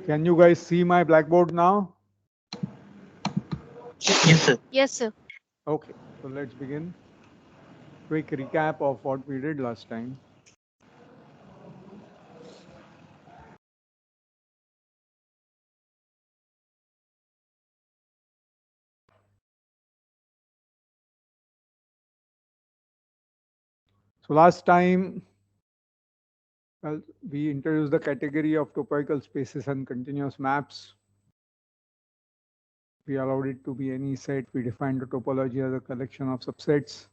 Can you guys see my blackboard now? Yes, sir. Yes, sir. Okay, so let's begin. Quick recap of what we did last time. So last time, well, we introduced the category of topological spaces and continuous maps. We allowed it to be any set. We defined the topology as a collection of subsets.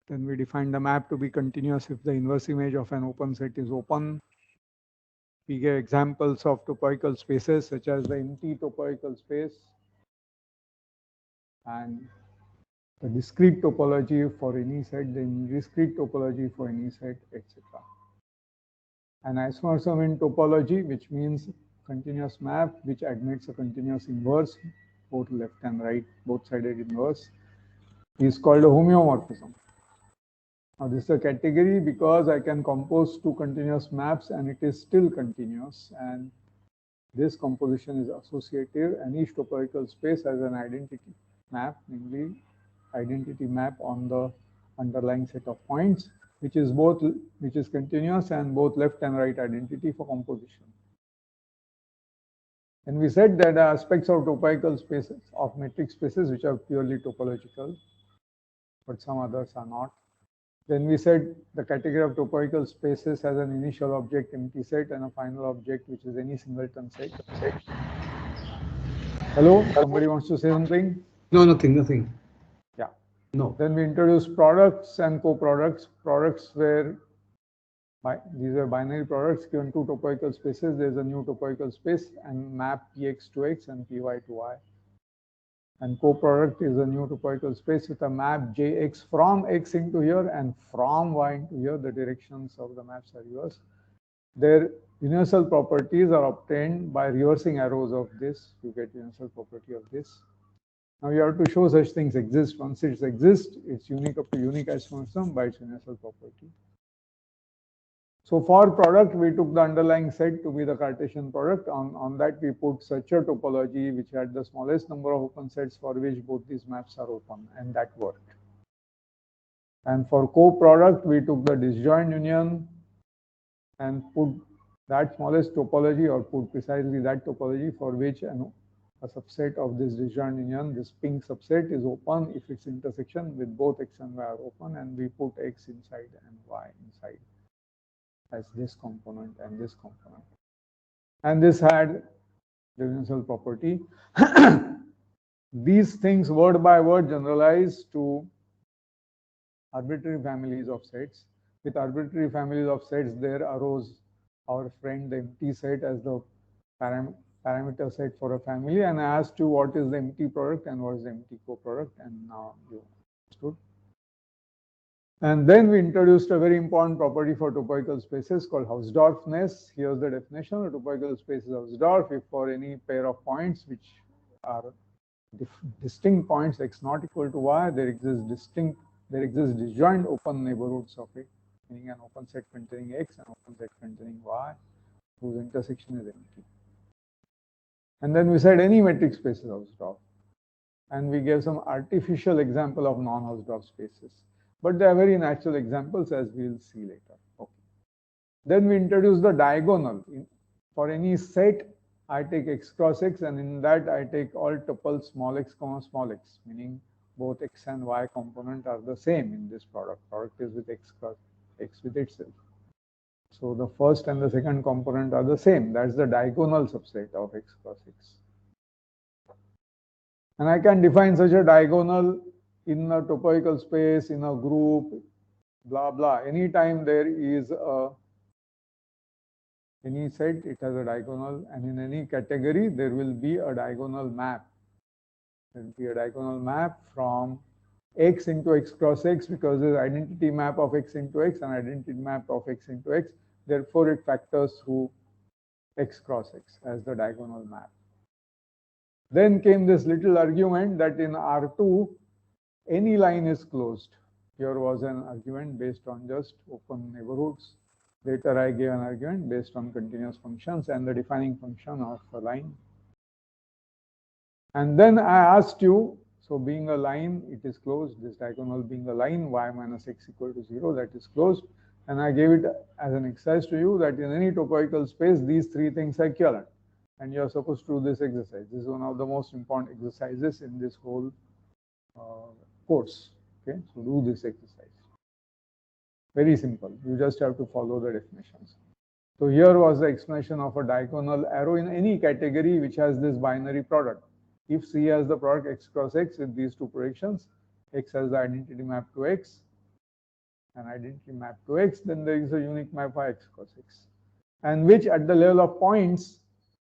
Then we defined the map to be continuous if the inverse image of an open set is open. We gave examples of topological spaces such as the empty topological space and the discrete topology for any set, the discrete topology for any set, etc. And isomorphism in topology, which means continuous map which admits a continuous inverse, both left and right, both-sided inverse, is called a homeomorphism. Now this is a category because I can compose two continuous maps and it is still continuous, and this composition is associative, and each topological space has an identity map, namely identity map on the underlying set of points, which is continuous and both left and right identity for composition. And we said that aspects of topological spaces, of metric spaces, which are purely topological, but some others are not. Then we said the category of topological spaces has an initial object empty set and a final object, which is any singleton set. Hello, somebody wants to say something? No, nothing. Yeah. No. Then we introduced products and co-products. Products where these are binary products given two topological spaces. There's a new topological space and map px to x and py to y. And co-product is a new topological space with a map jx from x into here and from y into here. The directions of the maps are reversed. Their universal properties are obtained by reversing arrows of this. You get universal property of this. Now you have to show such things exist. Once it exists, it's unique up to unique isomorphism by its universal property. So for product, we took the underlying set to be the Cartesian product. On that, we put such a topology which had the smallest number of open sets for which both these maps are open, and that worked. And for co-product, we took the disjoint union and put that smallest topology, or put precisely that topology for which a subset of this disjoint union, this pink subset, is open if its intersection with both x and y are open, and we put x inside and y inside as this component and this component. And this had the universal property. These things word by word generalize to arbitrary families of sets. With arbitrary families of sets, there arose our friend the empty set as the parameter set for a family, and I asked you what is the empty product and what is the empty co-product, and now you understood. And then we introduced a very important property for topological spaces called Hausdorffness. Here's the definition. A topological space is Hausdorff if for any pair of points which are distinct points x not equal to y, there exist disjoint open neighborhoods of it, meaning an open set containing x and open set containing y, whose intersection is empty. And then we said any metric space is Hausdorff. And we gave some artificial example of non-Hausdorff spaces. But they are very natural examples, as we will see later. Okay. Then we introduce the diagonal. For any set, I take x cross x, and in that I take all tuples small x comma small x, meaning both x and y component are the same in this product. Product is with x cross x with itself. So the first and the second component are the same. That's the diagonal subset of x cross x. And I can define such a diagonal in a topological space, in a group, blah, blah. Anytime there is any set, it has a diagonal, and in any category, there will be a diagonal map. There will be a diagonal map from x into x cross x, because there is identity map of x into x and identity map of x into x. Therefore, it factors through x cross x as the diagonal map. Then came this little argument that in R2, any line is closed. Here was an argument based on just open neighborhoods Later I gave an argument based on continuous functions and the defining function of a line. And then I asked you, so being a line, it is closed. This diagonal being a line, y minus x equal to 0, that is closed. And I gave it as an exercise to you that in any topological space, these three things are equivalent. And you are supposed to do this exercise. This is one of the most important exercises in this whole course. Okay, so do this exercise. Very simple. You just have to follow the definitions. So here was the explanation of a diagonal arrow in any category which has this binary product. If C has the product x cross x with these two projections, x has the identity map to x, and identity map to x, then there is a unique map for x cross x, and which at the level of points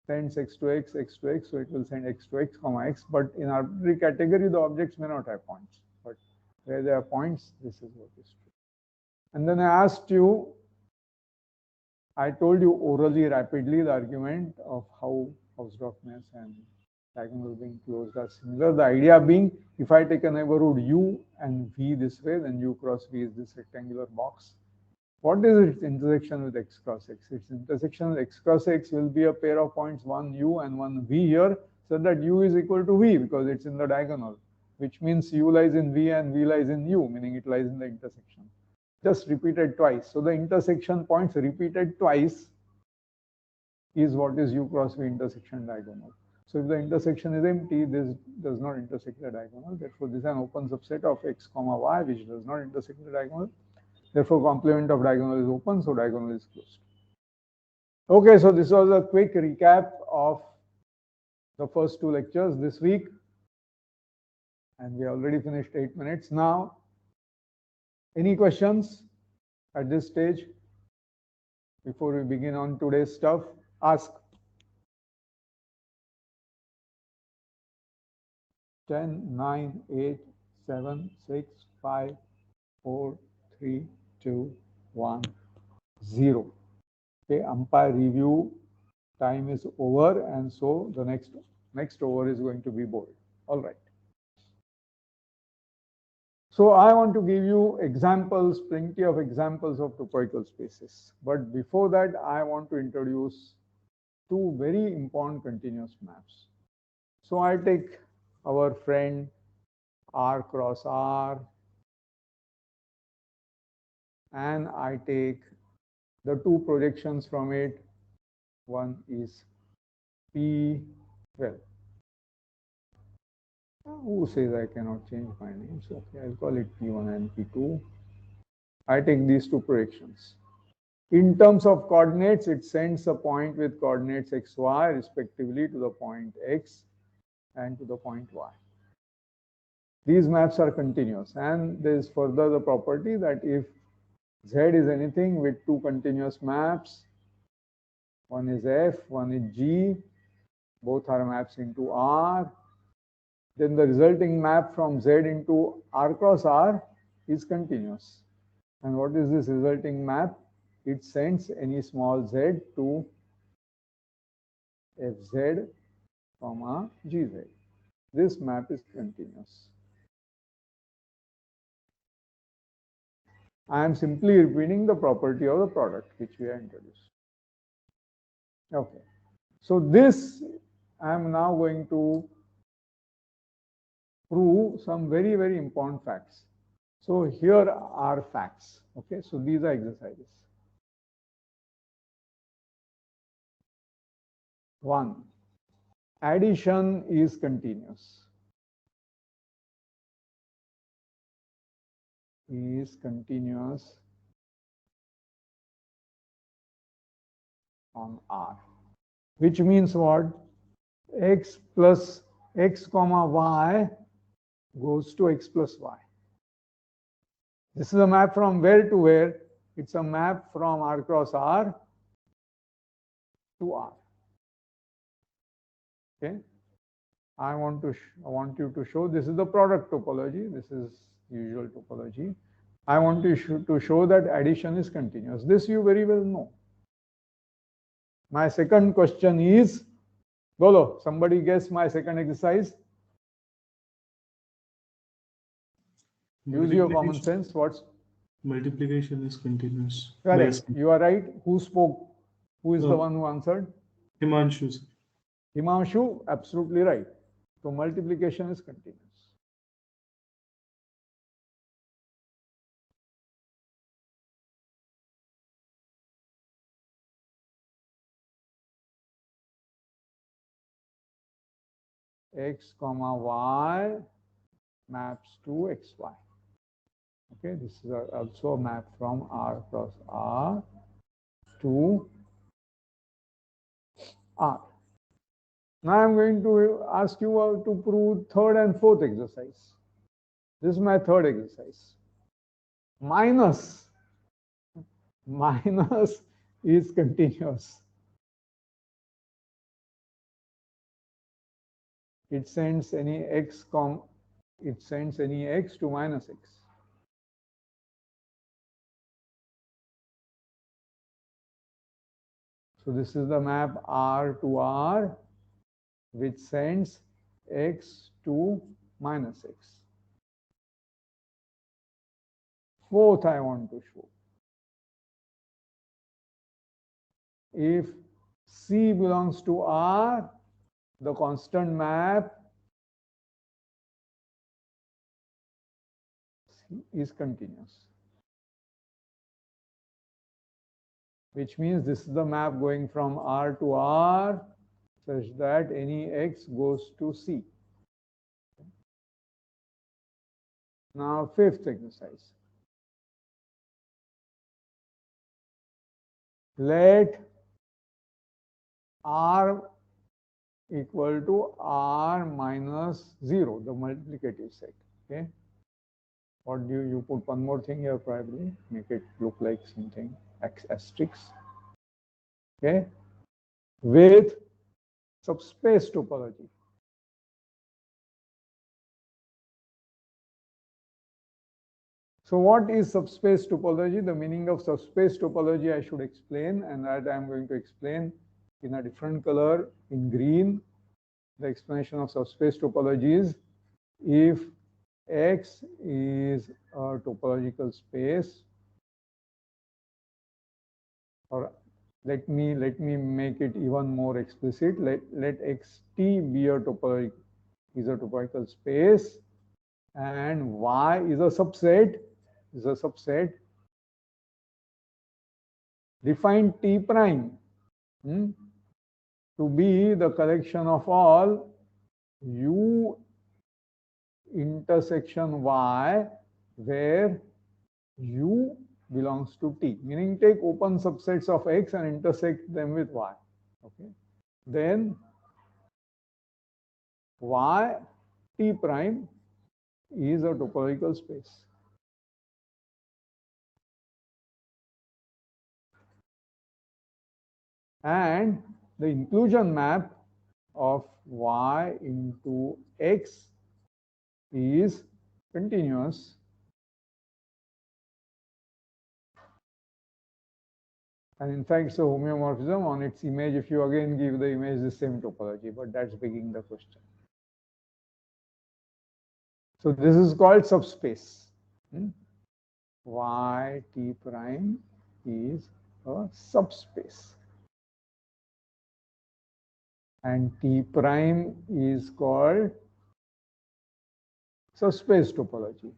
sends x to x, x to x, so it will send x to x, comma x. But in arbitrary category, the objects may not have points, but where there are points, this is what is true. And then I asked you, I told you orally rapidly the argument of how Hausdorffness and diagonal being closed are similar. The idea being, if I take a neighborhood u and v this way, then u cross v is this rectangular box. What is its intersection with x cross x? Its intersection with x cross x will be a pair of points, one u and one v here, so that u is equal to v because it's in the diagonal, which means u lies in v and v lies in u, meaning it lies in the intersection. Just repeated twice. So the intersection points repeated twice is what is u cross v intersection diagonal. So if the intersection is empty, this does not intersect the diagonal. Therefore, this is an open subset of x comma y, which does not intersect the diagonal. Therefore, complement of diagonal is open, so diagonal is closed. Okay, so this was a quick recap of the first two lectures this week. And we already finished 8 minutes now. Any questions at this stage? Before we begin on today's stuff, ask. 10, 9, 8, 7, 6, 5, 4, 3, 2, 1, 0. Okay, umpire review time is over, and so the next over is going to be board. All right. So I want to give you examples, plenty of examples of topological spaces. But before that, I want to introduce two very important continuous maps. So I take our friend R cross R, and I take the two projections from it. One is P, well, who says I cannot change my names? Okay, I'll call it P1 and P2. I take these two projections. In terms of coordinates, it sends a point with coordinates x, y respectively to the point x and to the point y. These maps are continuous, and there is further the property that if Z is anything with two continuous maps, one is F, one is G, both are maps into R, then the resulting map from Z into R cross R is continuous. And what is this resulting map? It sends any small z to Fz, Gz. This map is continuous. I am simply repeating the property of the product which we have introduced. Okay. So this I am now going to prove some very, very important facts. So here are facts. Okay. So these are exercises. 1. Addition is continuous. Is continuous on R, which means what? X plus x comma y goes to x plus y. This is a map from where to where? It's a map from R cross R to R. Okay. I want you to show this is the product topology. This is usual topology. I want to show that addition is continuous. This you very well know. My second question is, Bolo, somebody guess my second exercise? Use your common sense. What's Multiplication is continuous. Correct. You are right. Who spoke? Who is the No, one who answered? Himanshu, sir. Himanshu, absolutely right. So multiplication is continuous. X comma y maps to xy. Okay, this is also a map from R cross R to R. Now I'm going to ask you to prove third and fourth exercise. This is my third exercise. Minus is continuous. It sends any x to minus x. So this is the map R to R, which sends x to minus x. Fourth, I want to show. If C belongs to R, the constant map is continuous. Which means this is the map going from R to R such that any x goes to C. Now, fifth exercise. Let R equal to R minus 0, the multiplicative set. Okay. What do you put one more thing here probably, make it look like something, asterisk. Okay. With subspace topology. So what is subspace topology? The meaning of subspace topology I should explain, and that I am going to explain in a different color, in green. The explanation of subspace topology is if X is a topological space, or let me make it even more explicit. Let Xt be a topological space, and Y is a subset. Define T prime to be the collection of all U intersection Y where U belongs to T, meaning take open subsets of X and intersect them with Y. Okay. Then Y T prime is a topological space. And the inclusion map of Y into X is continuous. And in fact, so homeomorphism on its image, if you again give the image the same topology, but that's begging the question. So this is called subspace. Y T prime is a subspace. And T prime is called subspace topology.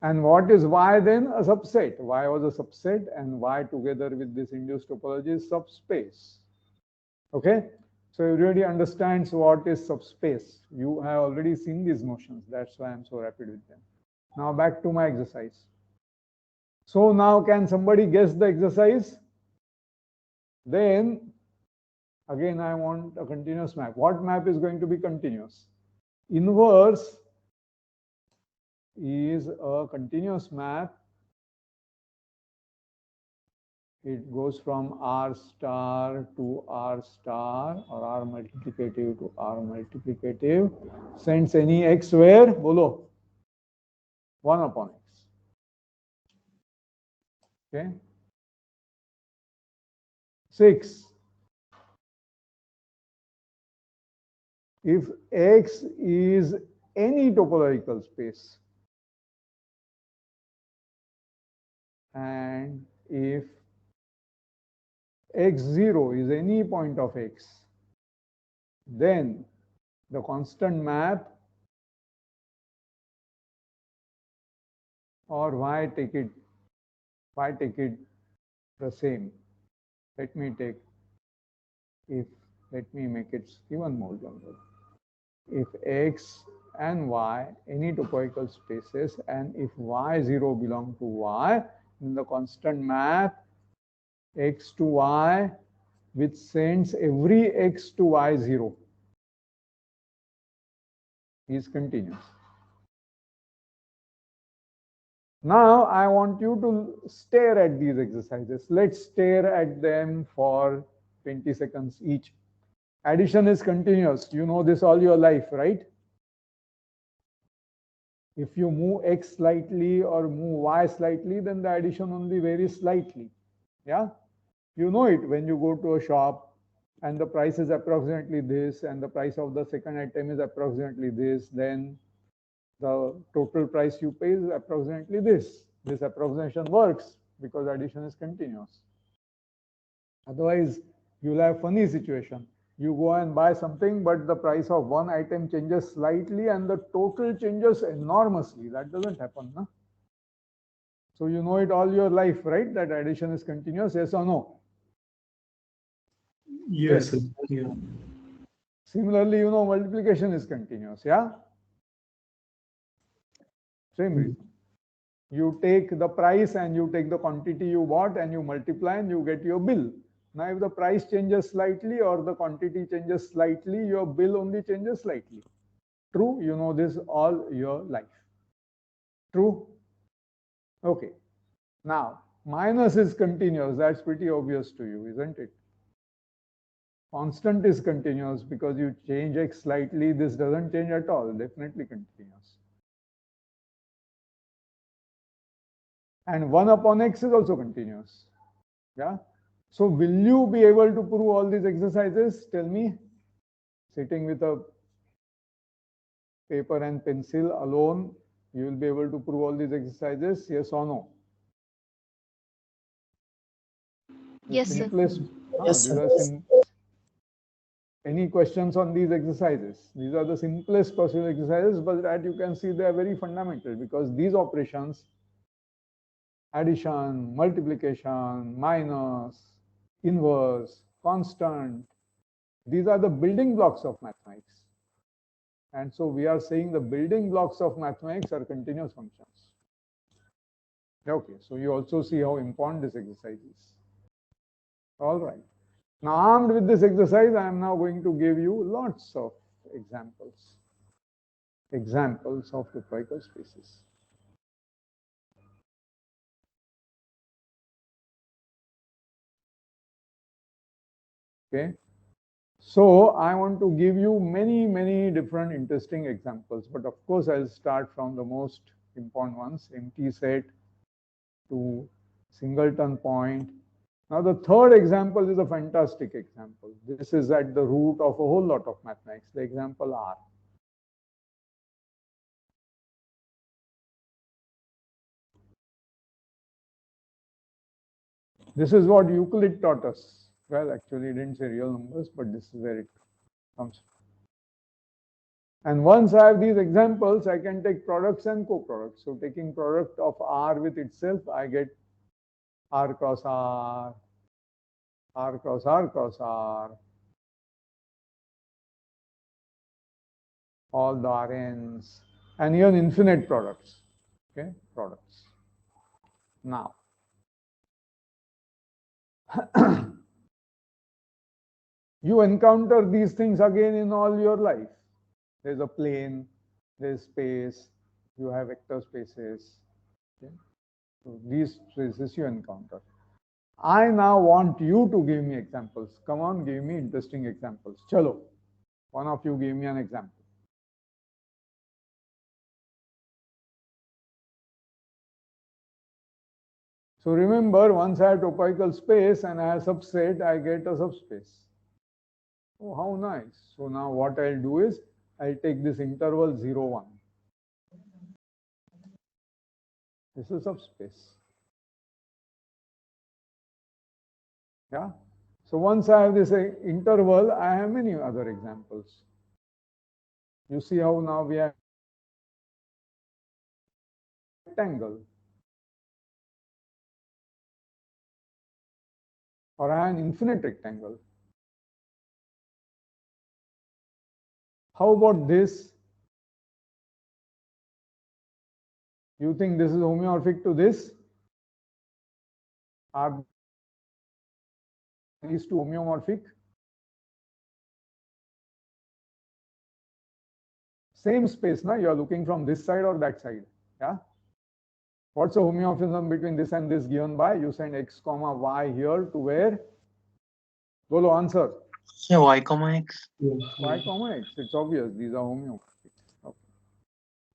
And what is Y then? A subset. Y was a subset, and Y together with this induced topology is subspace. Okay? So everybody understands what is subspace. You have already seen these notions. That's why I'm so rapid with them. Now back to my exercise. So now can somebody guess the exercise? Then again I want a continuous map. What map is going to be continuous? Inverse is a continuous map. It goes from R star to R star, or R multiplicative to R multiplicative. Sends any x where? Bolo. 1 upon x. Okay. 6. if X is any topological space, and if x0 is any point of X, then the constant map, or why take it the same. Let me make it even more general. If X and Y any topological spaces, and if Y0 belong to Y, then the constant map X to Y, which sends every X to Y0, is continuous. Now I want you to stare at these exercises. Let's stare at them for 20 seconds each. Addition is continuous. You know this all your life, right? If you move X slightly or move Y slightly, then the addition only varies slightly. Yeah? You know it when you go to a shop and the price is approximately this and the price of the second item is approximately this, then the total price you pay is approximately this. This approximation works because addition is continuous. Otherwise, you'll have funny situation. You go and buy something, but the price of one item changes slightly and the total changes enormously. That doesn't happen, no? So you know it all your life, right? That addition is continuous, yes or no? Yes, yes. Yeah. Similarly, you know multiplication is continuous, yeah? Same reason. You take the price and you take the quantity you bought and you multiply and you get your bill. Now, if the price changes slightly or the quantity changes slightly, your bill only changes slightly. True? You know this all your life. True? Okay. Now, minus is continuous. That's pretty obvious to you, isn't it? Constant is continuous because you change X slightly. This doesn't change at all. Definitely continuous. And 1 upon X is also continuous. Yeah. So will you be able to prove all these exercises? Tell me. Sitting with a paper and pencil alone, you will be able to prove all these exercises, yes or no? Yes, sir. Simplest. Yes, sir. Any questions on these exercises? These are the simplest possible exercises, but that you can see they are very fundamental because these operations, addition, multiplication, minus, inverse, constant, these are the building blocks of mathematics. And so we are saying the building blocks of mathematics are continuous functions. Okay, so you also see how important this exercise is. All right. Now, armed with this exercise, I am now going to give you lots of examples. Examples of topological spaces. Okay. So I want to give you many different interesting examples, but of course I'll start from the most important ones, empty set to singleton point. Now the third example is a fantastic example. This is at the root of a whole lot of mathematics, the example R. This is what Euclid taught us. Well, actually, he didn't say real numbers, but this is where it comes from. And once I have these examples, I can take products and co-products. So taking product of R with itself, I get R cross R, R cross R cross R, all the Rn's, and even infinite products. Okay, products. Now, you encounter these things again in all your life. There's a plane, there's space, you have vector spaces. Okay? So these spaces you encounter. I now want you to give me examples. Come on, give me interesting examples. Chalo, one of you give me an example. So remember, once I have topological space and I have subset, I get a subspace. Oh, how nice. So now what I'll do is I'll take this interval 0, 1. This is subspace. Yeah. So once I have this interval, I have many other examples. You see how now we have rectangle, or I have an infinite rectangle. How about this? You think this is homeomorphic to this? Are these two homeomorphic? Same space, na? You are looking from this side or that side. Yeah. What's the homeomorphism between this and this given by? You send x comma y here to where? Bolo, answer. Yeah, y comma x. Y comma x. It's obvious. These are homeomorphic. Okay.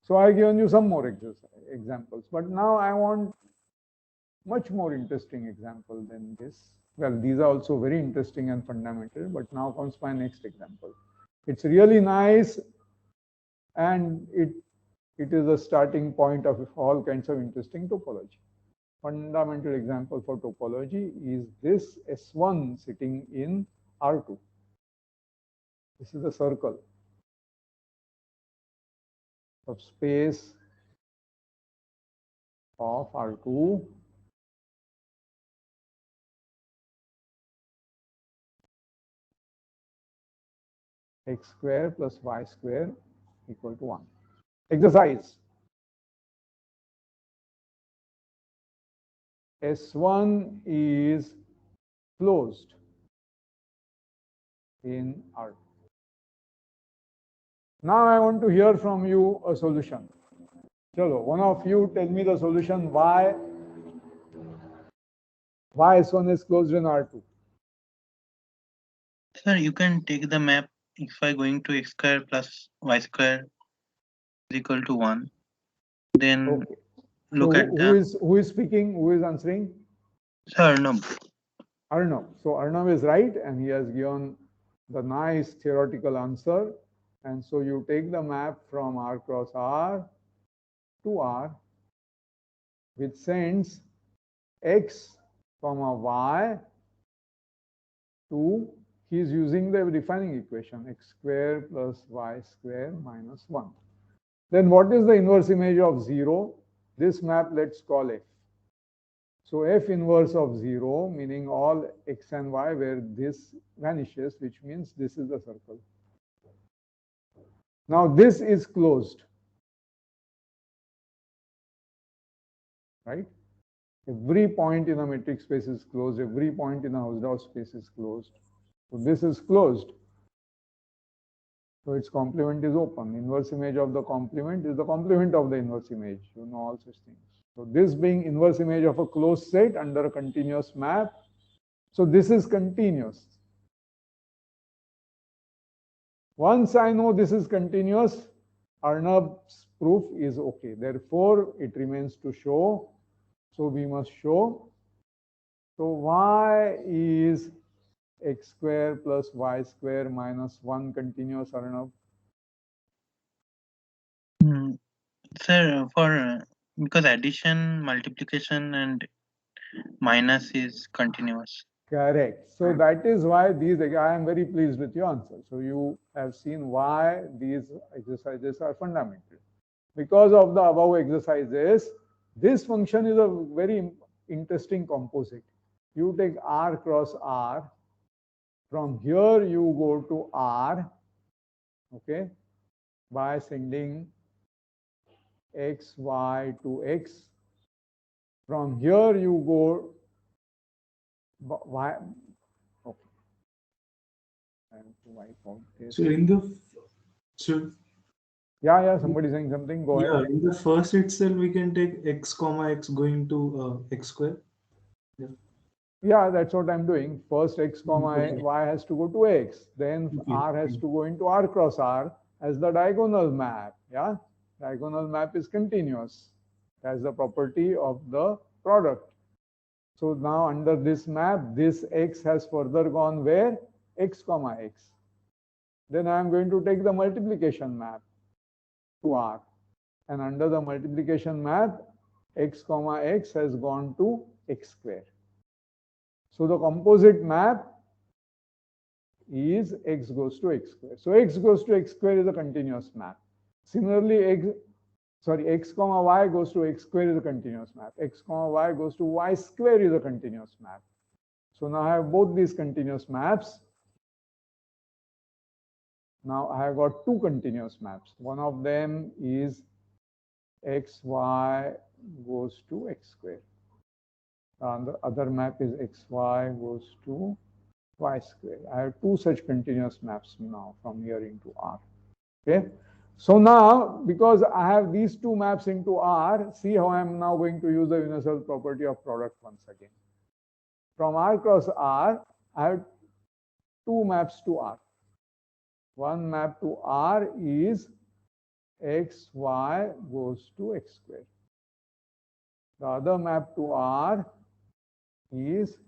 So I've given you some more examples, but now I want much more interesting example than this. Well, these are also very interesting and fundamental, but now comes my next example. It's really nice, and it is a starting point of all kinds of interesting topology. Fundamental example for topology is this S1 sitting in R2. This is a circle of space of R2 x square plus y square equal to 1. Exercise. S1 is closed in R2. Now I want to hear from you a solution. Chalo, one of you tell me the solution why S1 is closed in R2. Sir, you can take the map if I going to x square plus y square is equal to 1. Then Okay. look So at the who is speaking? Who is answering? Sir, no. Arnav. So Arnav is right, and he has given the nice theoretical answer. And so you take the map from R cross R to R, which sends x comma y to, he is using the defining equation, x square plus y square minus 1. Then what is the inverse image of 0? This map let's call f. So f inverse of 0, meaning all x and y where this vanishes, which means this is the circle. Now this is closed, right? Every point in a metric space is closed. Every point in a Hausdorff space is closed. So this is closed. So its complement is open. Inverse image of the complement is the complement of the inverse image. You know all such things. So this being inverse image of a closed set under a continuous map. So this is continuous. Once I know this is continuous, Arnab's proof is okay. Therefore, it remains to show. So we must show. So y is x square plus y square minus 1 continuous, Arnab. Sir, for because addition, multiplication, and minus is continuous. Correct. So that is why these, I am very pleased with your answer. So you have seen why these exercises are fundamental. Because of the above exercises, this function is a very interesting composite. You take R cross R. From here you go to R, okay, by sending x, y to x. From here you go y. Okay. And wipe out this. So in the so Yeah, somebody saying something. Go yeah, ahead. in the first itself we can take x comma x going to x square. Yeah, that's what I'm doing. First x comma Okay. y has to go to x. Then Okay. R has to go into R cross R as the diagonal map. Yeah, diagonal map is continuous. That's the property of the product. So now under this map, this x has further gone where? X comma x. Then I am going to take the multiplication map to R. And under the multiplication map, x comma x has gone to x square. So the composite map is x goes to x square. So x goes to x square is a continuous map. Similarly, x comma y goes to x square is a continuous map. X comma y goes to y square is a continuous map. So now I have both these continuous maps. Now I have got two continuous maps. One of them is xy goes to x square. And the other map is xy goes to y square. I have two such continuous maps now from here into R. Okay. So now, because I have these two maps into R, see how I am now going to use the universal property of product once again. From R cross R, I have two maps to R. One map to R is xy goes to x square. The other map to R is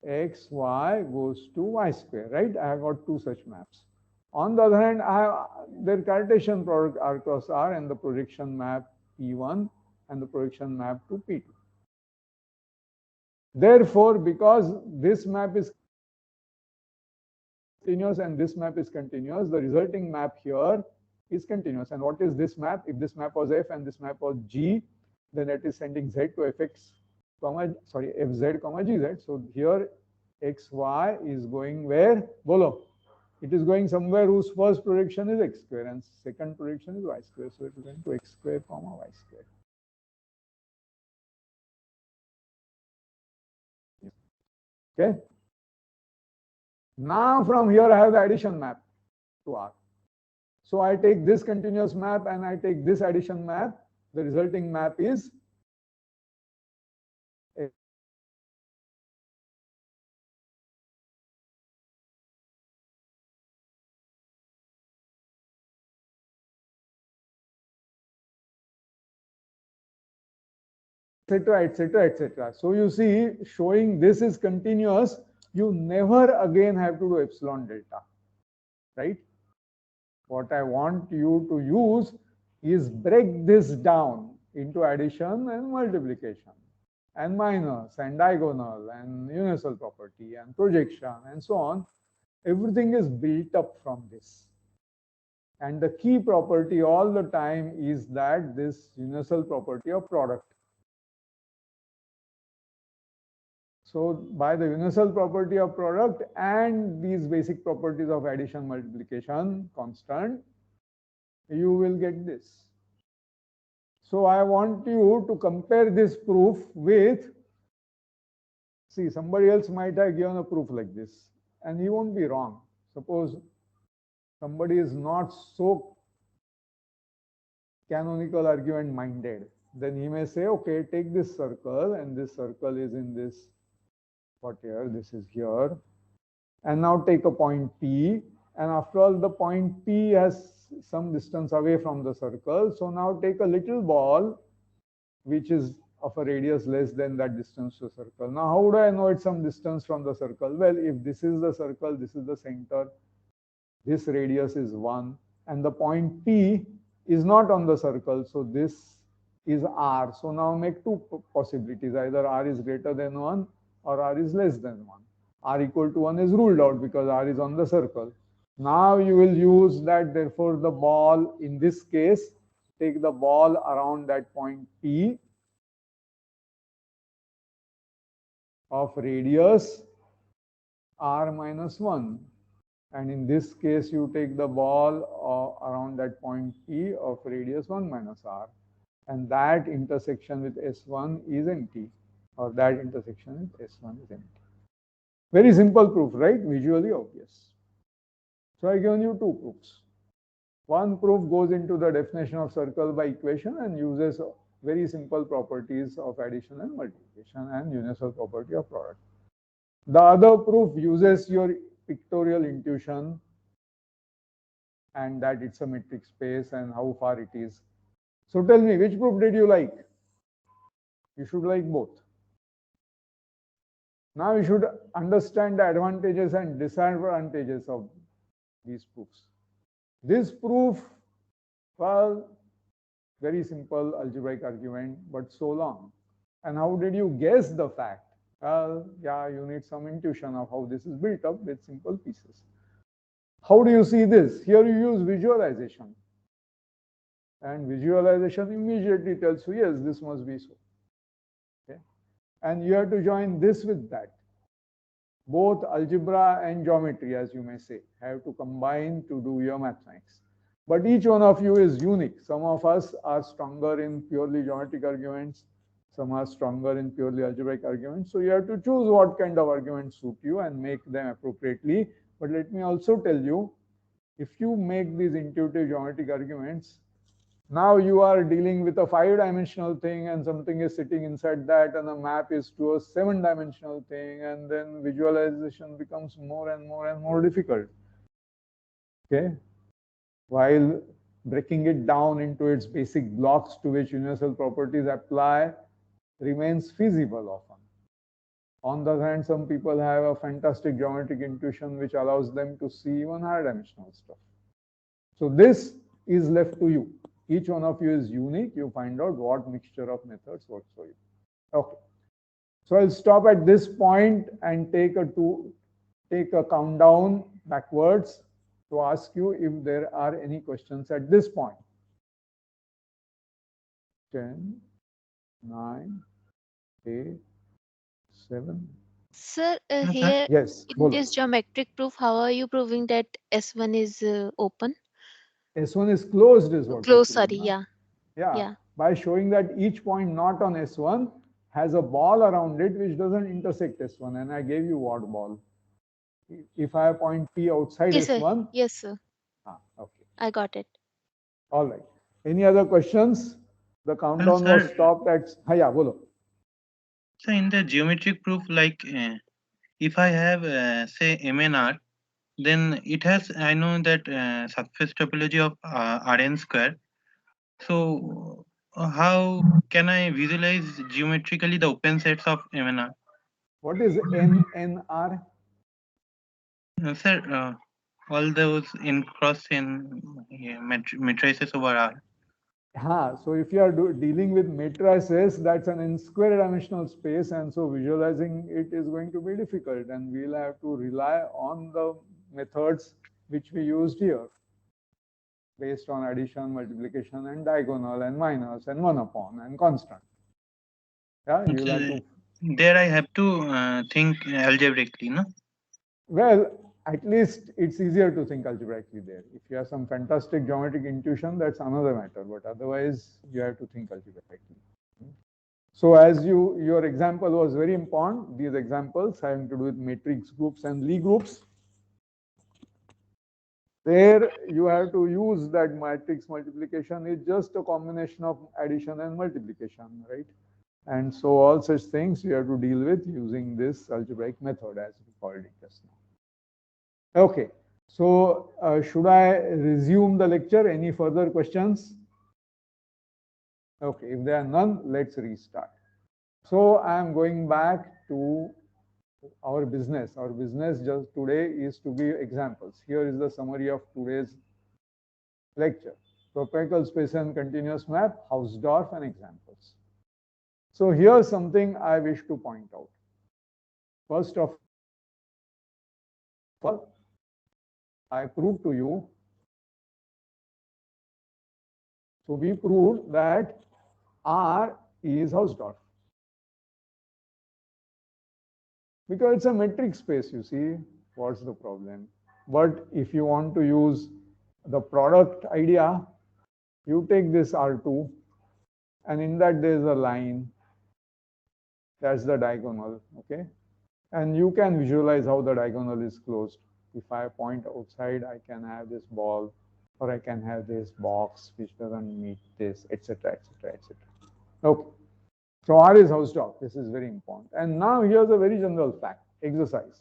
xy goes to y square, right? I have got two such maps. On the other hand, I have their Cartesian product R cross R and the projection map P1 and the projection map to P2. Therefore, because this map is continuous and this map is continuous, the resulting map here is continuous. And what is this map? If this map was F and this map was G, then it is sending Z to Fx, Fz, Gz. So here xy is going where? Bolo. It is going somewhere whose first projection is x square and second projection is y square. So it is going to x square comma y square. Okay. Now from here I have the addition map to R. So I take this continuous map and I take this addition map. The resulting map is etc., etc., etc. So you see, showing this is continuous, you never again have to do epsilon delta, right? What I want you to use is break this down into addition and multiplication and minus and diagonal and universal property and projection and so on. Everything is built up from this. And the key property all the time is that this universal property of product. So by the universal property of product and these basic properties of addition, multiplication, constant, you will get this. So I want you to compare this proof with, see, somebody else might have given a proof like this and he won't be wrong. Suppose somebody is not so canonical argument minded, then he may say, okay, take this circle and this circle is in this, what here, this is here, and now take a point P, and after all the point P has some distance away from the circle, so now take a little ball which is of a radius less than that distance to the circle. Now how do I know it's some distance from the circle? Well, if this is the circle, this is the center, this radius is 1, and the point P is not on the circle, so this is R. So now make two possibilities, either R is greater than 1 or R is less than 1. R equal to 1 is ruled out because R is on the circle. Now you will use that, therefore the ball, in this case, take the ball around that point P of radius R minus 1. And in this case, you take the ball around that point P of radius 1 minus R. And that intersection with S1 is empty, or that intersection with S1 is empty. Very simple proof, right? Visually obvious. So I given you two proofs. One proof goes into the definition of circle by equation and uses very simple properties of addition and multiplication and universal property of product. The other proof uses your pictorial intuition and that it's a metric space and how far it is. So tell me, which proof did you like? You should like both. Now you should understand the advantages and disadvantages of these proofs. This proof, well, very simple algebraic argument, but so long. And how did you guess the fact? Well, yeah, you need some intuition of how this is built up with simple pieces. How do you see this? Here you use visualization. And visualization immediately tells you, yes, this must be so. Okay? And you have to join this with that. Both algebra and geometry, as you may say, have to combine to do your mathematics. But each one of you is unique. Some of us are stronger in purely geometric arguments. Some are stronger in purely algebraic arguments. So you have to choose what kind of arguments suit you and make them appropriately. But let me also tell you, if you make these intuitive geometric arguments, now you are dealing with a 5-dimensional thing and something is sitting inside that, and the map is to a 7-dimensional thing, and then visualization becomes more and more and more difficult. Okay? While breaking it down into its basic blocks to which universal properties apply remains feasible often. On the other hand, some people have a fantastic geometric intuition which allows them to see even higher dimensional stuff. So this is left to you. Each one of you is unique. You find out what mixture of methods works for you. Okay. So I'll stop at this point and take a countdown backwards to ask you if there are any questions at this point. 10, 9, 8, 7. Sir, Yes, sir. here Yes. in Bolo. this geometric proof, how are you proving that S1 is open? S1 is closed is what Close, you sorry, prove, yeah. Yeah. By showing that each point not on S1 has a ball around it which doesn't intersect S1. And I gave you what ball? If I have point P outside Yes, sir. S1. Yes, sir. Okay. I got it. All right. Any other questions? The countdown was sir. stopped at. Yeah, bolo. So in the geometric proof, like if I have say MNR, then it has, I know that subspace topology of Rn square. So how can I visualize geometrically the open sets of MNR? What is MNR? Sir, all those in cross in matrices over R. So if you are dealing with matrices, that's an n square dimensional space, and so visualizing it is going to be difficult, and we'll have to rely on the methods which we used here, based on addition, multiplication, and diagonal, and minus, and 1 upon, and constant. Yeah, you'll have to. There I have to think algebraically, no? Well, at least it's easier to think algebraically there. If you have some fantastic geometric intuition, that's another matter. But otherwise, you have to think algebraically. So as your example was very important, these examples having to do with matrix groups and Lie groups, there you have to use that matrix multiplication is just a combination of addition and multiplication, right? And so all such things you have to deal with using this algebraic method as we called it just now. Okay, so should I resume the lecture? Any further questions? Okay, if there are none, let's restart. So I am going back to our business. Our business just today is to give examples. Here is the summary of today's lecture. Topological space and continuous map, Hausdorff and examples. So here's something I wish to point out. First of all, I proved to you. So we proved that R is Hausdorff. Because it's a metric space, you see, what's the problem? But if you want to use the product idea, you take this R2, and in that there is a line. That's the diagonal, okay? And you can visualize how the diagonal is closed. If I point outside, I can have this ball, or I can have this box which doesn't meet this, etc., etc., etc. Okay. So R is Hausdorff. This is very important. And now here's a very general fact, exercise.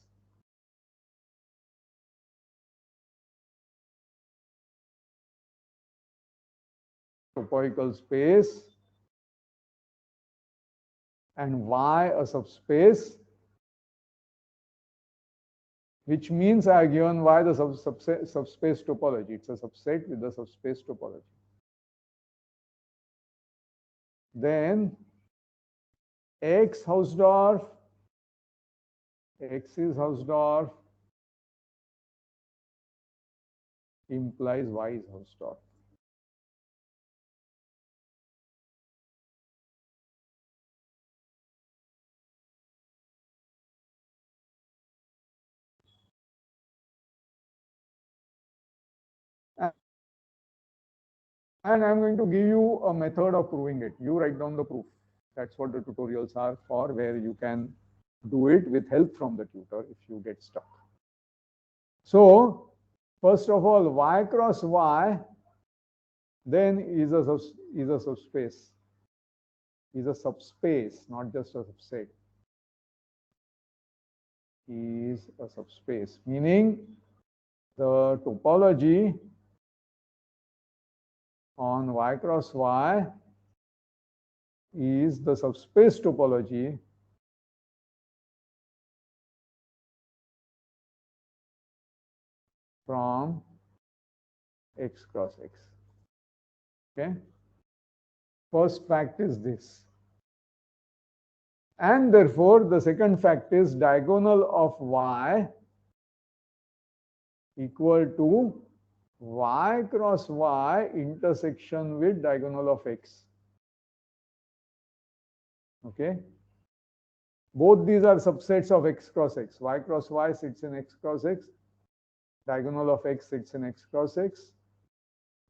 Topological space and Y a subspace which means I have given Y the subspace topology. It's a subset with the subspace topology. Then X Hausdorff, X is Hausdorff implies Y is Hausdorff. And I'm going to give you a method of proving it. You write down the proof. That's what the tutorials are for, where you can do it with help from the tutor if you get stuck. So, first of all, Y cross Y then is a subspace. Is a subspace, not just a subset. Is a subspace, meaning the topology on Y cross Y is the subspace topology from X cross X. Okay. First fact is this. And therefore, the second fact is diagonal of Y equal to Y cross Y intersection with diagonal of X. Okay. Both these are subsets of X cross X. Y cross Y sits in X cross X. Diagonal of X sits in X cross X.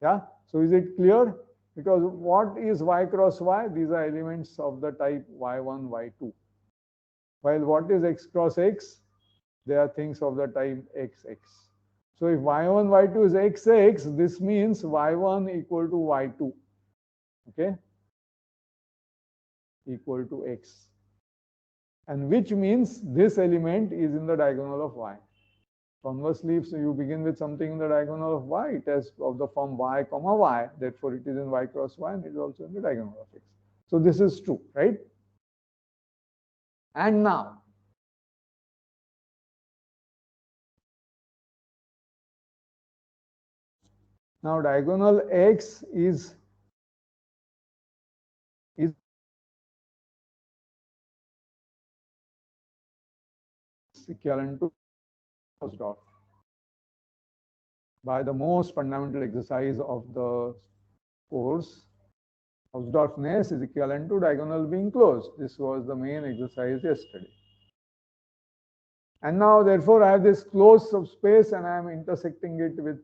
Yeah. So is it clear? Because what is Y cross Y? These are elements of the type Y1, Y2. While what is X cross X? They are things of the type XX. So if Y1, Y2 is XX, this means Y1 equal to Y2. Okay? Equal to X. And which means this element is in the diagonal of Y. Conversely, if you begin with something in the diagonal of Y, it is of the form Y comma Y. Therefore, it is in Y cross Y and it is also in the diagonal of X. So this is true, right? And now, diagonal X is equivalent to Hausdorff by the most fundamental exercise of the course. Hausdorffness is equivalent to diagonal being closed. This was the main exercise yesterday. And now, therefore, I have this closed subspace and I am intersecting it with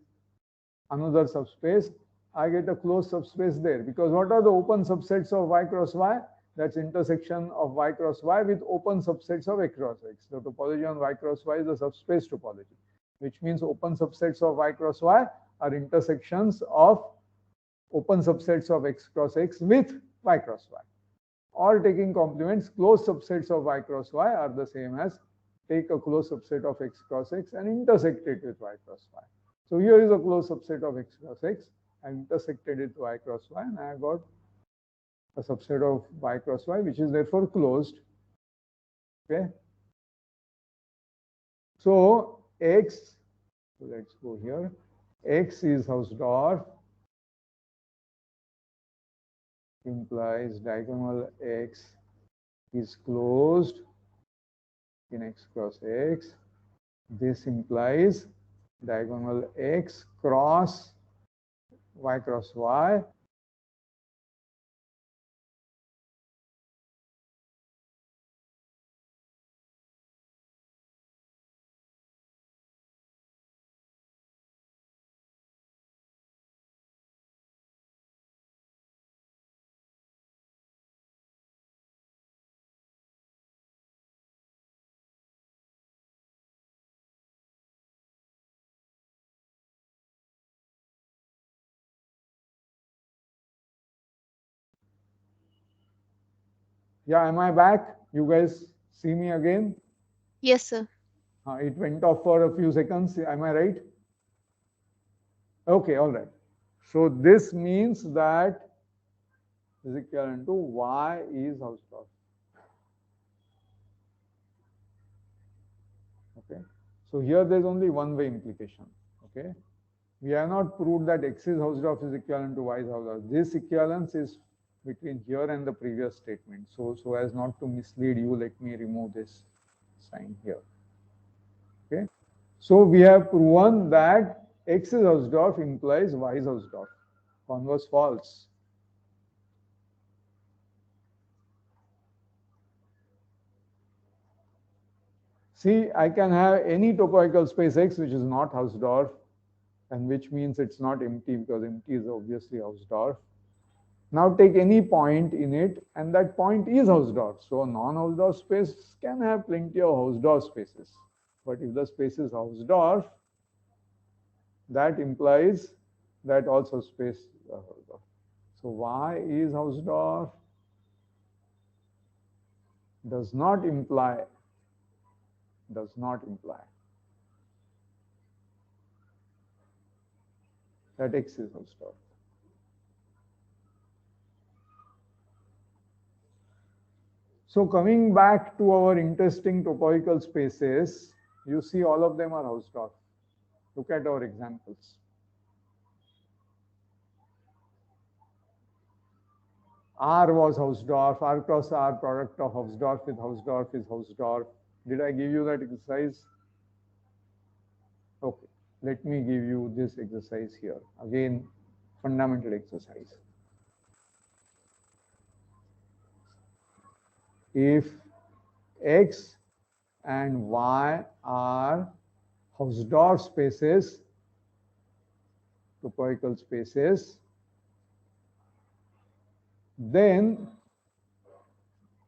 another subspace. I get a closed subspace there, because what are the open subsets of Y cross Y? That's intersection of Y cross Y with open subsets of X cross X. The topology on Y cross Y is the subspace topology, which means open subsets of Y cross Y are intersections of open subsets of X cross X with Y cross Y. Or taking complements, closed subsets of Y cross Y are the same as take a closed subset of X cross X and intersect it with Y cross Y. So here is a closed subset of X cross X. I intersected it with Y cross Y and I got a subset of Y cross Y, which is therefore closed. Okay. So X, so let's go here. X is Hausdorff, implies diagonal X is closed in X cross X. This implies diagonal X cross Y cross Y Yeah, am I back? You guys see me again? Yes, sir. It went off for a few seconds. Am I right? Okay, all right. So this means that is equivalent to Y is Hausdorff. Okay. So here there is only one-way implication. Okay, we have not proved that X is Hausdorff is equivalent to Y is Hausdorff. This equivalence is between here and the previous statement. So as not to mislead you, let me remove this sign here. Okay, so we have proven that X is Hausdorff implies Y is Hausdorff. Converse false. See, I can have any topological space X which is not Hausdorff, and which means it's not empty, because empty is obviously Hausdorff. Now take any point in it, and that point is Hausdorff. So a non-Hausdorff space can have plenty of Hausdorff spaces. But if the space is Hausdorff, that implies that also space is Hausdorff. So Y is Hausdorff does not imply that X is Hausdorff. So coming back to our interesting topological spaces, you see all of them are Hausdorff. Look at our examples. R was Hausdorff, R cross R product of Hausdorff with Hausdorff is Hausdorff. Did I give you that exercise? Okay, let me give you this exercise here. Again, fundamental exercise. If X and Y are Hausdorff spaces, topological spaces, then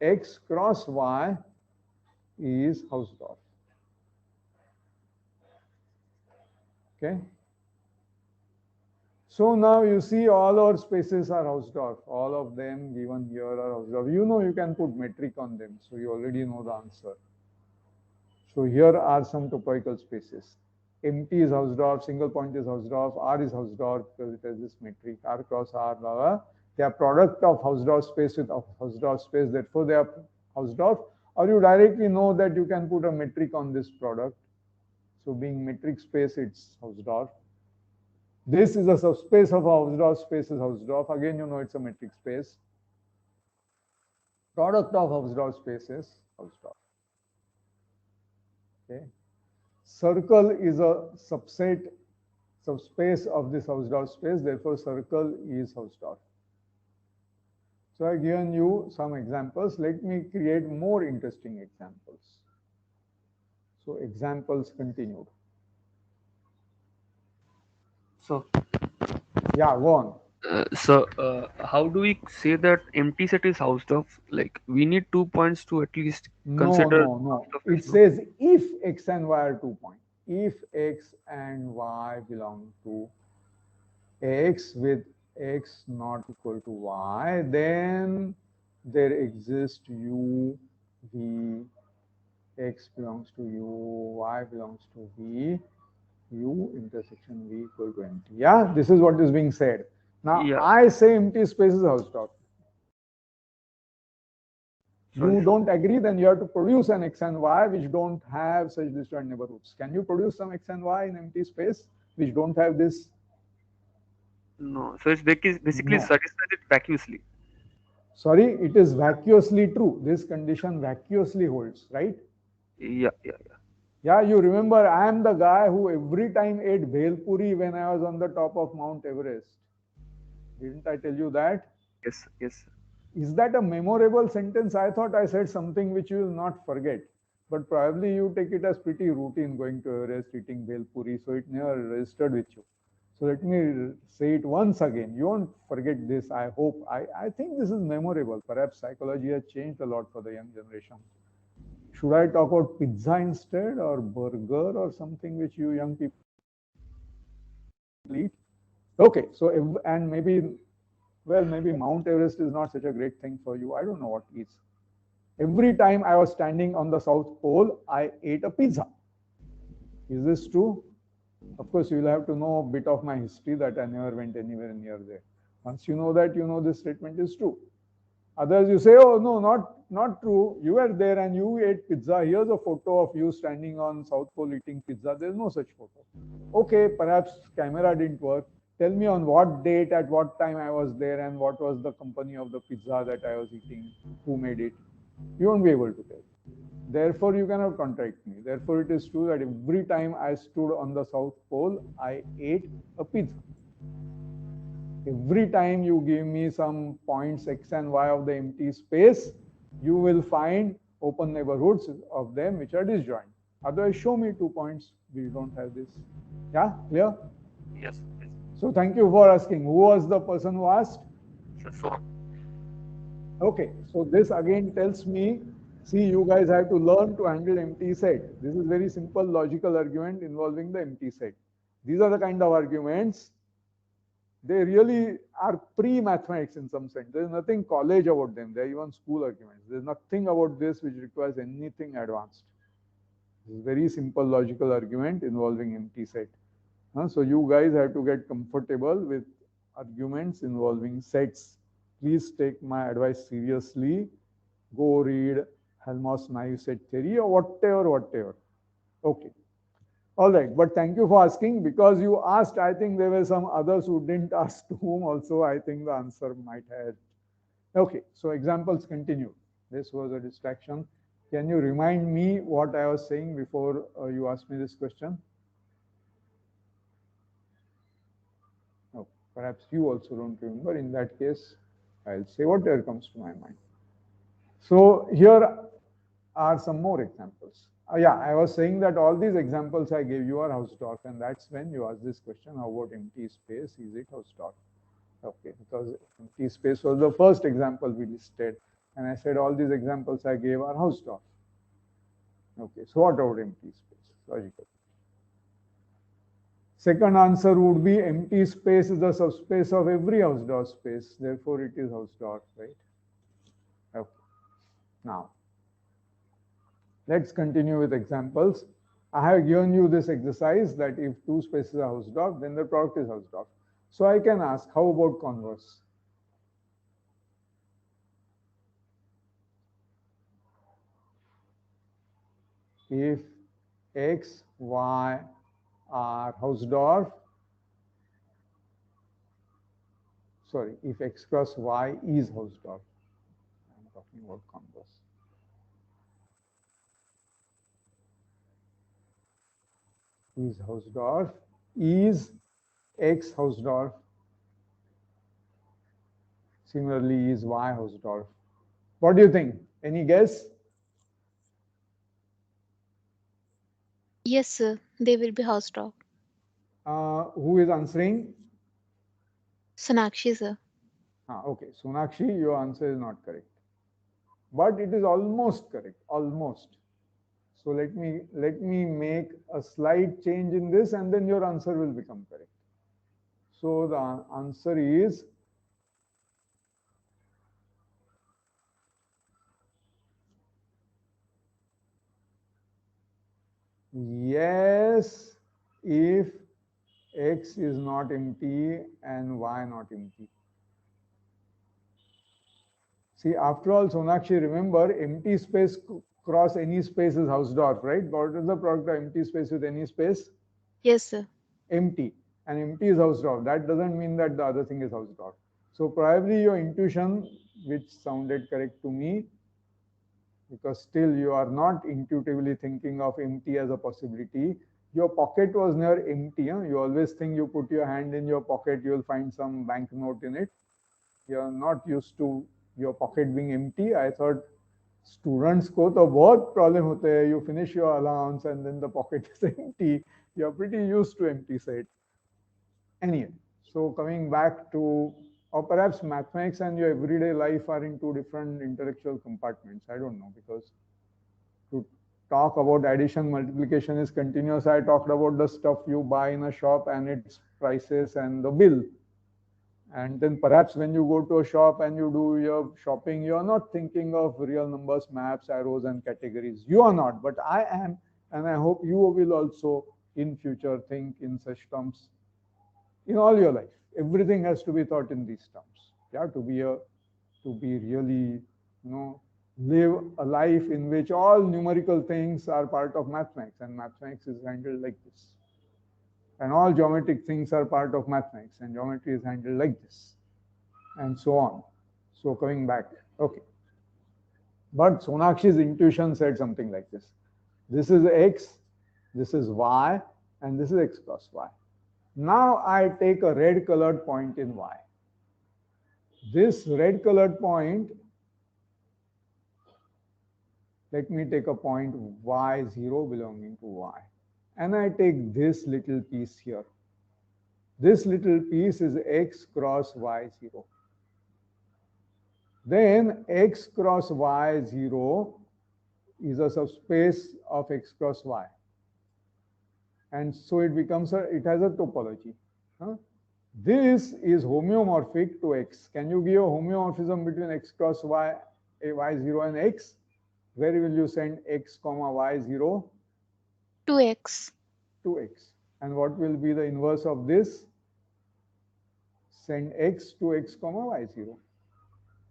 X cross Y is Hausdorff. Okay. So now you see all our spaces are Hausdorff. All of them given here are Hausdorff. You know you can put metric on them, so you already know the answer. So here are some topological spaces. Empty is Hausdorff, single point is Hausdorff, R is Hausdorff because it has this metric, R cross R, blah, blah. They are product of Hausdorff space with Hausdorff space, therefore they are Hausdorff. Or you directly know that you can put a metric on this product. So being metric space, it's Hausdorff. This is a subspace of Hausdorff space is Hausdorff. Again, you know it's a metric space. Product of Hausdorff space is Hausdorff. Okay. Circle is a subspace of this Hausdorff space, therefore circle is Hausdorff. So I've given you some examples. Let me create more interesting examples. So examples continued. So yeah, go on. How do we say that empty set is Hausdorff? Like we need 2 points to at least consider. No. It says if X and Y are 2 points. If X and Y belong to X with X not equal to Y, then there exists U, V, X belongs to U, Y belongs to V, U intersection V equal to empty. Yeah, this is what is being said. Now, yeah. I say empty space is Hausdorff. You don't agree, then you have to produce an X and Y which don't have such disjoint neighborhoods. Can you produce some X and Y in empty space which don't have this? No. So it's basically satisfied it vacuously. Sorry, it is vacuously true. This condition vacuously holds, right? Yeah. Yeah, you remember I am the guy who every time ate bhel puri when I was on the top of Mount Everest. Didn't I tell you that? Yes. Is that a memorable sentence? I thought I said something which you will not forget. But probably you take it as pretty routine going to Everest, eating bhel puri, so it never registered with you. So let me say it once again. You won't forget this, I hope. I think this is memorable. Perhaps psychology has changed a lot for the young generation. Should I talk about pizza instead, or burger, or something which you young people eat? Okay, so, and maybe Mount Everest is not such a great thing for you. I don't know what is. Every time I was standing on the South Pole, I ate a pizza. Is this true? Of course, you will have to know a bit of my history that I never went anywhere near there. Once you know that, you know this statement is true. Others, you say, oh, no, not not true. You were there and you ate pizza. Here's a photo of you standing on South Pole eating pizza. There's no such photo. Okay, perhaps camera didn't work. Tell me on what date, at what time I was there, and what was the company of the pizza that I was eating, who made it. You won't be able to tell. Therefore, you cannot contradict me. Therefore, it is true that every time I stood on the South Pole, I ate a pizza. Every time you give me some points x and y of the empty space, you will find open neighborhoods of them which are disjoint. Otherwise, show me 2 points. We don't have this. Yeah, clear? Yes. So thank you for asking. Who was the person who asked? So Okay, so this again tells me, see, you guys have to learn to handle empty set. This is very simple logical argument involving the empty set. These are the kind of arguments, they really are pre-mathematics in some sense. There is nothing college about them. They are even school arguments. There is nothing about this which requires anything advanced. This is very simple logical argument involving empty set. So you guys have to get comfortable with arguments involving sets. Please take my advice seriously. Go read Helmholtz naive set theory or whatever. Okay. All right, but thank you for asking. Because you asked, I think there were some others who didn't ask, to whom also I think the answer might have. Okay, so examples continue. This was a distraction. Can you remind me what I was saying before you asked me this question? Oh, perhaps you also don't remember. In that case, I'll say whatever comes to my mind. So here are some more examples. Yeah, I was saying that all these examples I gave you are Hausdorff, and that's when you ask this question, how about empty space? Is it Hausdorff? Okay, because empty space was the first example we listed, and I said all these examples I gave are Hausdorff. Okay, so what about empty space? Logical. Second answer would be empty space is the subspace of every Hausdorff space, therefore it is Hausdorff, right? Okay. Now, let's continue with examples. I have given you this exercise that if two spaces are Hausdorff, then the product is Hausdorff. So I can ask, how about converse? If x, y are Hausdorff, sorry, if x cross y is Hausdorff, I'm talking about converse. Is Hausdorff, is x Hausdorff, similarly is y Hausdorff. What do you think? Any guess? Yes, sir. They will be Hausdorff. Who is answering? Sonakshi, sir. Okay, Sonakshi, your answer is not correct. But it is almost correct, almost. So let me make a slight change in this and then your answer will become correct. So the answer is yes, if x is not empty and y not empty. See, after all, Sonakshi, remember, empty space cross any space is Hausdorff, right? What is the product of empty space with any space? Yes, sir. Empty. And empty is Hausdorff. That doesn't mean that the other thing is Hausdorff. So probably your intuition, which sounded correct to me, because still you are not intuitively thinking of empty as a possibility. Your pocket was never empty. Huh? You always think you put your hand in your pocket, you will find some banknote in it. You are not used to your pocket being empty. I thought students को तो बहुत problem होते हैं. You finish your allowance and then the pocket is empty. You are pretty used to empty set. Anyway, so coming back to, or perhaps mathematics and your everyday life are in two different intellectual compartments. I don't know, because to talk about addition, multiplication is continuous. I talked about the stuff you buy in a shop and its prices and the bill. And then perhaps when you go to a shop and you do your shopping, you are not thinking of real numbers, maps, arrows, and categories. You are not, but I am. And I hope you will also in future think in such terms in all your life. Everything has to be thought in these terms. Yeah, to be really, live a life in which all numerical things are part of mathematics, and mathematics is handled like this. And all geometric things are part of mathematics, and geometry is handled like this, and so on. So coming back, okay. But Sonakshi's intuition said something like this. This is x, this is y, and this is x cross y. Now I take a red colored point in y. This red colored point, let me take a point y0 belonging to y. And I take this little piece here. This little piece is x cross y0. Then x cross y0 is a subspace of x cross y. And so it becomes it has a topology. This is homeomorphic to x. Can you give a homeomorphism between x cross y, y0 and x? Where will you send x comma y0? To x. To x. And what will be the inverse of this? Send x to x comma y0.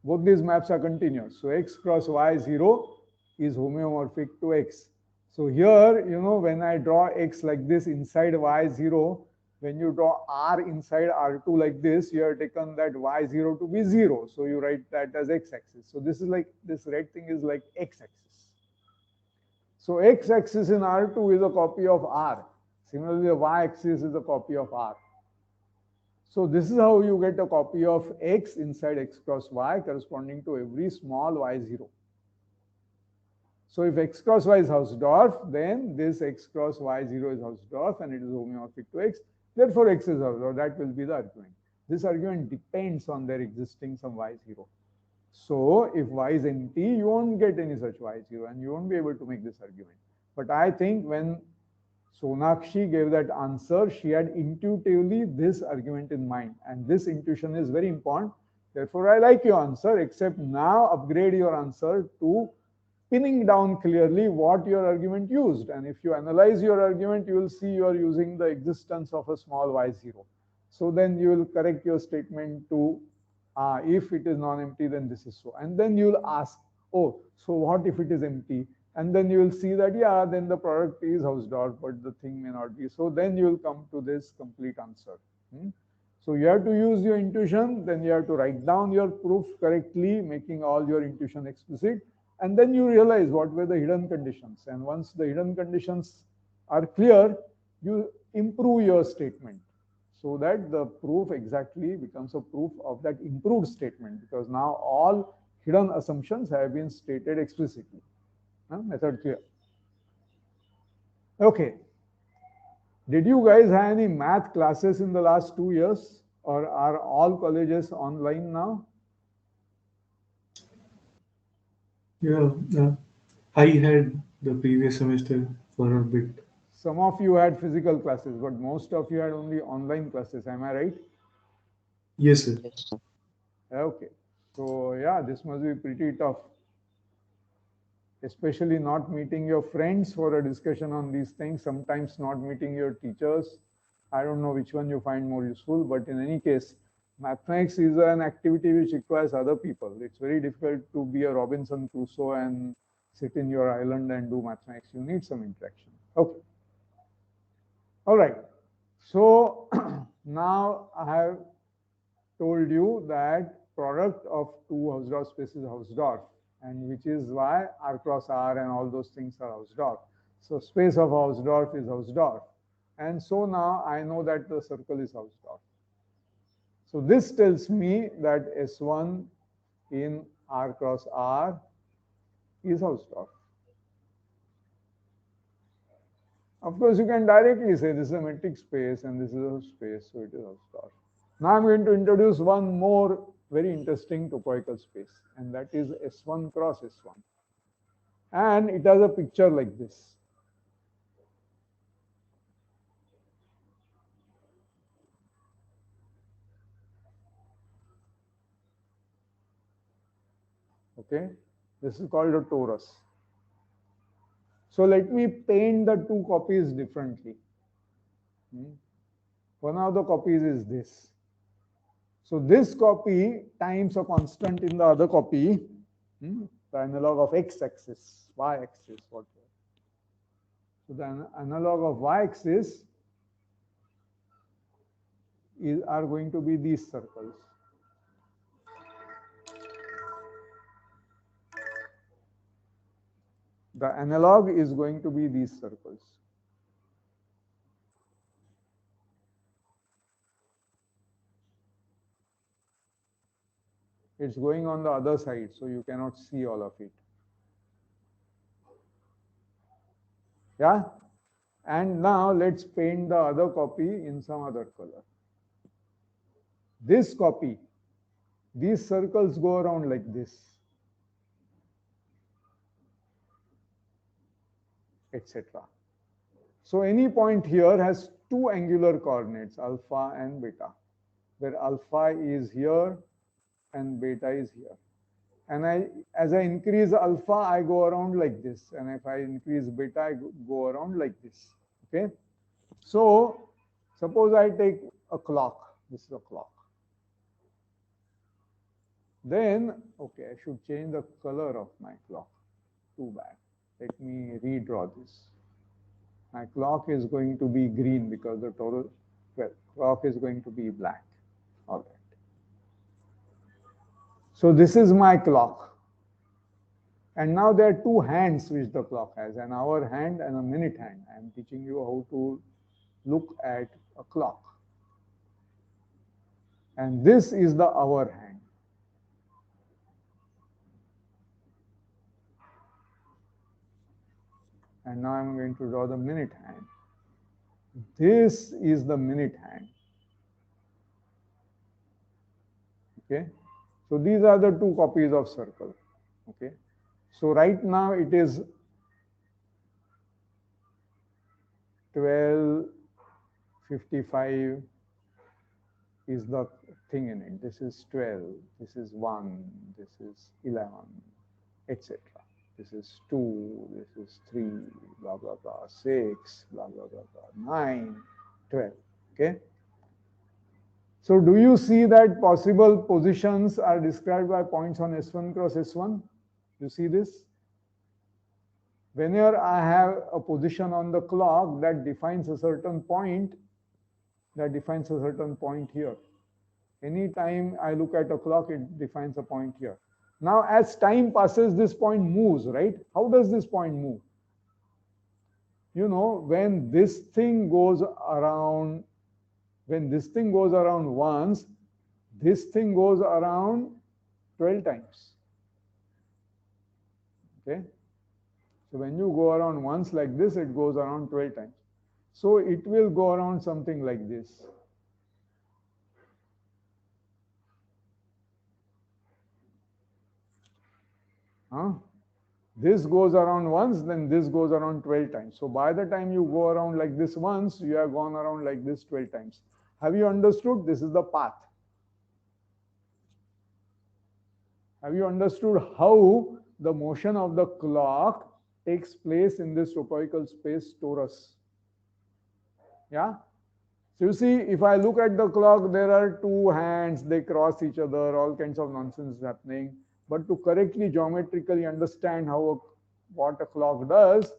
Both these maps are continuous. So x cross y0 is homeomorphic to x. So here, when I draw x like this inside y0, when you draw r inside r2 like this, you have taken that y0 to be 0. So you write that as x-axis. So this is like, this red thing is like x-axis. So x-axis in r2 is a copy of r. Similarly, the y-axis is a copy of r. So this is how you get a copy of x inside x cross y corresponding to every small y0. So if x cross y is Hausdorff, then this x cross y0 is Hausdorff and it is homeomorphic to x. Therefore, x is Hausdorff. That will be the argument. This argument depends on there existing some y0. So if y is empty, you won't get any such y0 and you won't be able to make this argument. But I think when Sonakshi gave that answer, she had intuitively this argument in mind. And this intuition is very important. Therefore, I like your answer, except now upgrade your answer to pinning down clearly what your argument used. And if you analyze your argument, you will see you are using the existence of a small y0. So then you will correct your statement to, if it is non-empty, then this is so. And then you will ask, oh, so what if it is empty? And then you will see that, yeah, then the product is Hausdorff, but the thing may not be. So then you will come to this complete answer. So you have to use your intuition, then you have to write down your proof correctly, making all your intuition explicit. And then you realize what were the hidden conditions. And once the hidden conditions are clear, you improve your statement so that the proof exactly becomes a proof of that improved statement, because now all hidden assumptions have been stated explicitly. Method clear. Okay. Did you guys have any math classes in the last 2 years, or are all colleges online now? Yeah, I had the previous semester for a bit. Some of you had physical classes, but most of you had only online classes. Am I right? Yes, sir. Okay. So yeah, this must be pretty tough. Especially not meeting your friends for a discussion on these things, sometimes not meeting your teachers. I don't know which one you find more useful, but in any case, mathematics is an activity which requires other people. It's very difficult to be a Robinson Crusoe and sit in your island and do mathematics. You need some interaction. Okay. All right. So now I have told you that product of two Hausdorff spaces is Hausdorff, and which is why R cross R and all those things are Hausdorff. So space of Hausdorff is Hausdorff. And so now I know that the circle is Hausdorff. So this tells me that S1 in R cross R is Hausdorff. Of course, you can directly say this is a metric space and this is a space, so it is Hausdorff. Now I'm going to introduce one more very interesting topological space, and that is S1 cross S1. And it has a picture like this. Okay, this is called a torus. So let me paint the two copies differently. One of the copies is this. So this copy times a constant in the other copy. The the analog of x-axis, y-axis, whatever. So the analog of y-axis are going to be these circles. The analog is going to be these circles. It's going on the other side, so you cannot see all of it. Yeah? And now let's paint the other copy in some other color. This copy, these circles go around like this, etc. So any point here has two angular coordinates, alpha and beta, where alpha is here and beta is here. And as I increase alpha, I go around like this. And if I increase beta, I go around like this. Okay? So suppose I take a clock. This is a clock. Then, okay, I should change the color of my clock. Too bad. Let me redraw this. My clock is going to be green because the total, well, clock is going to be black. All right. So this is my clock. And now there are two hands which the clock has, an hour hand and a minute hand. I am teaching you how to look at a clock. And this is the hour hand. And now I'm going to draw the minute hand. This is the minute hand. Okay. So these are the two copies of circle. Okay. So right now it is 12:55 is the thing in it. This is 12, this is 1, this is 11, etc. This is 2, this is 3, blah, blah, blah, 6, blah, blah, blah, blah, 9, 12. Okay. So do you see that possible positions are described by points on S1 cross S1? You see this? Whenever I have a position on the clock that defines a certain point, here. Anytime I look at a clock, it defines a point here. Now, as time passes, this point moves, right? How does this point move? You know, when this thing goes around once, this thing goes around 12 times. Okay? So when you go around once like this, it goes around 12 times. So it will go around something like this. This goes around once, then this goes around 12 times. So by the time you go around like this once, you have gone around like this 12 times. Have you understood? This is the path. Have you understood how the motion of the clock takes place in this topological space torus? Yeah? So you see, if I look at the clock, there are two hands, they cross each other, all kinds of nonsense happening. But to correctly geometrically understand what a clock does,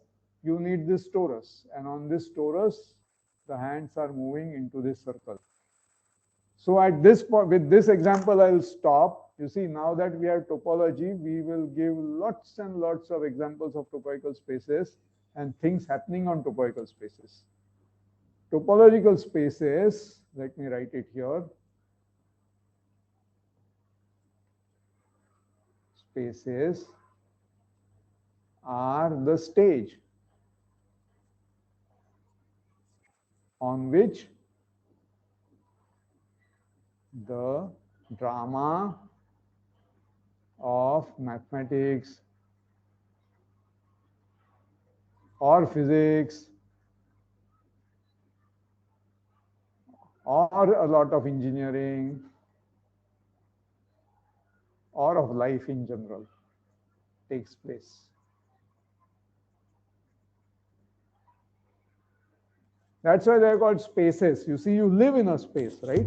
you need this torus. And on this torus, the hands are moving into this circle. So at this point, with this example, I'll stop. You see, now that we have topology, we will give lots and lots of examples of topological spaces and things happening on topological spaces. Topological spaces, let me write it here. Spaces are the stage on which the drama of mathematics or physics or a lot of engineering or of life in general takes place. That's why they're called spaces. You see, you live in a space, right?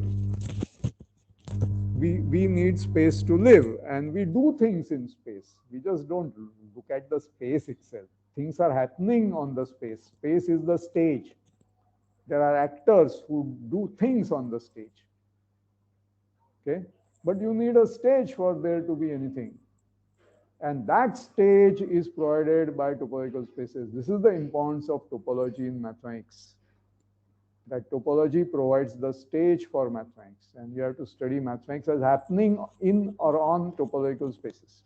we need space to live, and we do things in space. We just don't look at the space itself. Things are happening on the space. Space is the stage. There are actors who do things on the stage. Okay, but you need a stage for there to be anything. And that stage is provided by topological spaces. This is the importance of topology in mathematics. That topology provides the stage for mathematics, and you have to study mathematics as happening in or on topological spaces.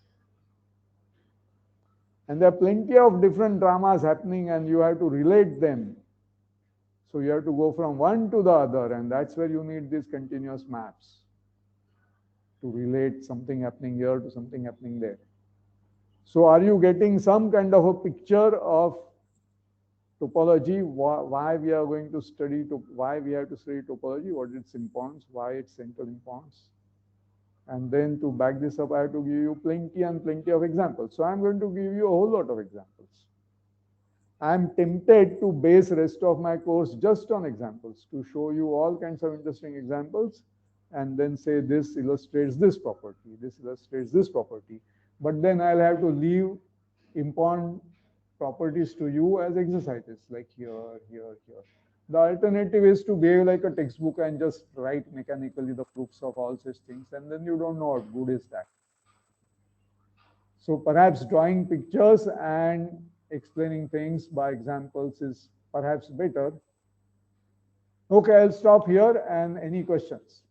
And there are plenty of different dramas happening, and you have to relate them. So you have to go from one to the other, and that's where you need these continuous maps to relate something happening here to something happening there. So are you getting some kind of a picture of topology, why we are going to study, why we have to study topology, what its importance, why its central importance? And then to back this up, I have to give you plenty and plenty of examples. So I'm going to give you a whole lot of examples. I'm tempted to base rest of my course just on examples, to show you all kinds of interesting examples, and then say this illustrates this property, this illustrates this property. But then I'll have to leave important properties to you as exercises, like here, here, here. The alternative is to behave like a textbook and just write mechanically the proofs of all such things, and then you don't know what good is that. So perhaps drawing pictures and explaining things by examples is perhaps better. Okay, I'll stop here, and any questions?